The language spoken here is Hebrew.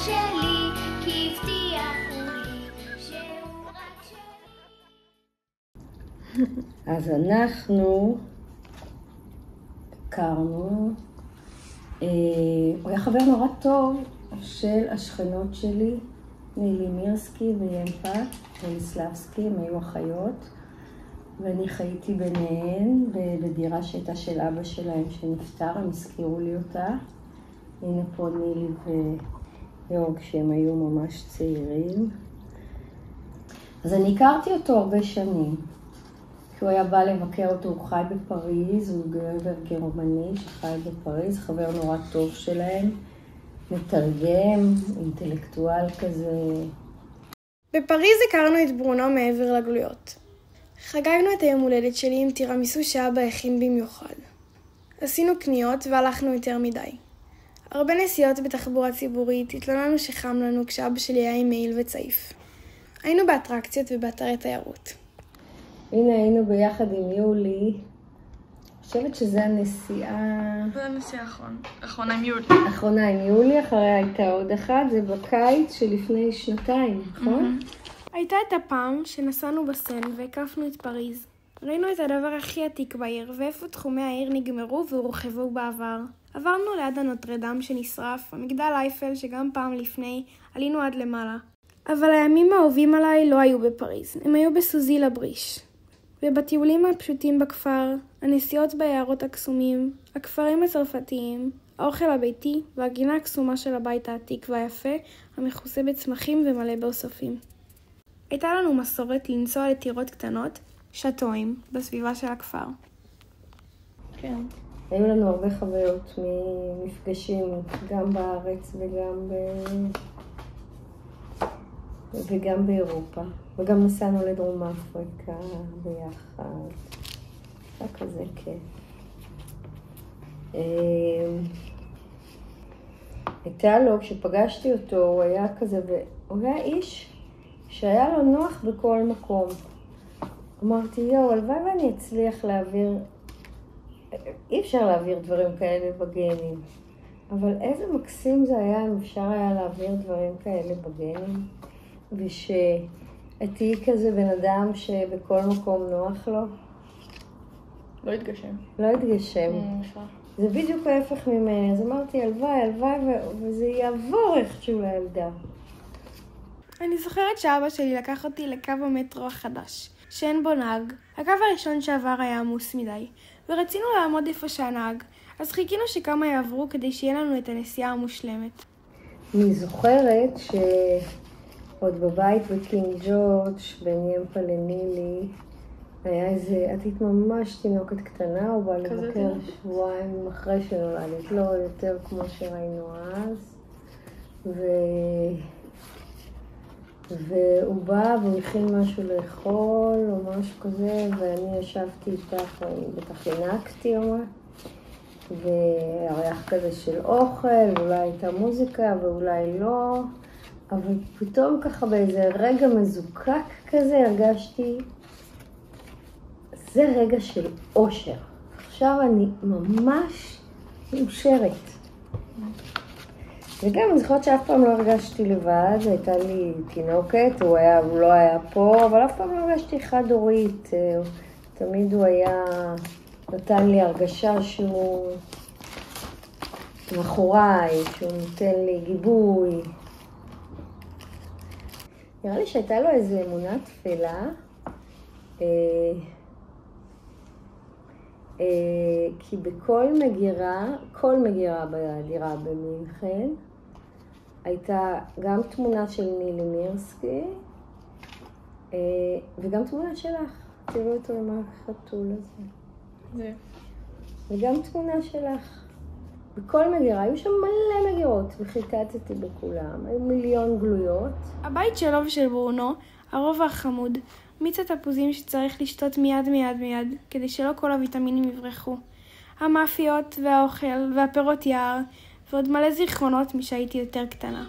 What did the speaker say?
שלי, כי הבטיחו לי שהוא רק שלי. אז אנחנו הכרנו, הוא היה חבר נורא טוב של השכנות שלי, נילי מירסקי וימפה וליסלבסקי, הם היו אחיות, ואני חייתי ביניהן בדירה שהייתה של אבא שלהם שנפטר, הם הזכירו לי אותה. הנה פה נילי ויורג שהם היו ממש צעירים. אז אני הכרתי אותו הרבה שנים. כשהוא היה בא לבקר אותו, הוא חי בפריז, הוא גבר גרמני שחי בפריז, חבר נורא טוב שלהם, מתרגם, אינטלקטואל כזה. בפריז הכרנו את ברונו מעבר לגלויות. חגגנו את היום הולדת שלי עם תירמיסו שאבא הכין במיוחד. עשינו קניות והלכנו יותר מדי. הרבה נסיעות בתחבורה ציבורית, התלוננו שחם לנו כשאבא שלי היה עם מעיל וצעיף. היינו באטרקציות ובאתרי תיירות. הנה היינו ביחד עם יולי. אני חושבת שזה הנסיעה... זה הנסיעה האחרונה עם יולי. האחרונה עם יולי, אחריה הייתה עוד אחת, זה בקיץ שלפני שנתיים, נכון? הייתה את הפעם שנסענו בסן והקפנו את פריז. ראינו את הדבר הכי עתיק בעיר, ואיפה תחומי העיר נגמרו והורחבו בעבר. עברנו ליד הנוטרדם שנשרף, המגדל אייפל שגם פעם לפני עלינו עד למעלה. אבל הימים האהובים עליי לא היו בפריז, הם היו בסוזי לבריש. ובטיולים הפשוטים בכפר, הנסיעות ביערות הקסומים, הכפרים הצרפתיים, האוכל הביתי והגינה הקסומה של הבית העתיק והיפה, המכוסה בצמחים ומלא באוספים. הייתה לנו מסורת לנסוע לטירות קטנות, שטואים, בסביבה של הכפר. כן. היו לנו הרבה חוויות ממפגשים, גם בארץ וגם באירופה. וגם נסענו לדרום אפריקה ביחד. היה כזה כיף. הייתה לו, כשפגשתי אותו, הוא היה כזה, הוא היה איש שהיה לו נוח בכל מקום. אמרתי, יואו, הלוואי ואני אצליח להעביר, אי אפשר להעביר דברים כאלה בגנים, אבל איזה מקסים זה היה אם אפשר היה להעביר דברים כאלה בגנים, ושתהי כזה בן אדם שבכל מקום נוח לו. לא התגשם. לא התגשם. זה בדיוק ההפך ממני, אז אמרתי, הלוואי, וזה יעבור איכשהו לילדה. אני זוכרת שאבא שלי לקח אותי לקו המטרו החדש, שאין בו נהג. הקו הראשון שעבר היה עמוס מדי, ורצינו לעמוד איפה שהנהג, אז חיכינו שכמה יעברו כדי שיהיה לנו את הנסיעה המושלמת. אני זוכרת שעוד בבית בקינג ג'ורג' בין ימפה לנילי, היה איזה, את היית ממש תינוקת קטנה, הוא בא לבקר שבועיים אחרי שנולדת, לא יותר כמו שראינו אז. והוא בא והוא הכין משהו לאכול או משהו כזה, ואני ישבתי איתך, בטח ינקתי או מה, והריח כזה של אוכל, ואולי הייתה מוזיקה ואולי לא, אבל פתאום ככה באיזה רגע מזוקק כזה הרגשתי, זה רגע של אושר. עכשיו אני ממש מאושרת. וגם אני זוכרת שאף פעם לא הרגשתי לבד, הייתה לי תינוקת, הוא לא היה פה, אבל אף פעם לא הרגשתי חד-הורית. תמיד הוא היה, נתן לי הרגשה שהוא מאחוריי, שהוא נותן לי גיבוי. נראה לי שהייתה לו איזו אמונה תפלה, כי בכל מגירה, כל מגירה בדירה במינכן, הייתה גם תמונה של נילי מירסקי, וגם תמונה שלך. תראו אותו עם החתול הזה. זה. וגם תמונה שלך. בכל מגירה, היו שם מלא מגירות, וחיטטתי בכולם. היו מיליון גלויות. הבית שלו ושל ברונו, הרובע החמוד, מיץ התפוזים שצריך לשתות מיד, כדי שלא כל הוויטמינים יברחו. המאפיות והאוכל והפירות יער, ועוד מלא זיכרונות משהייתי יותר קטנה.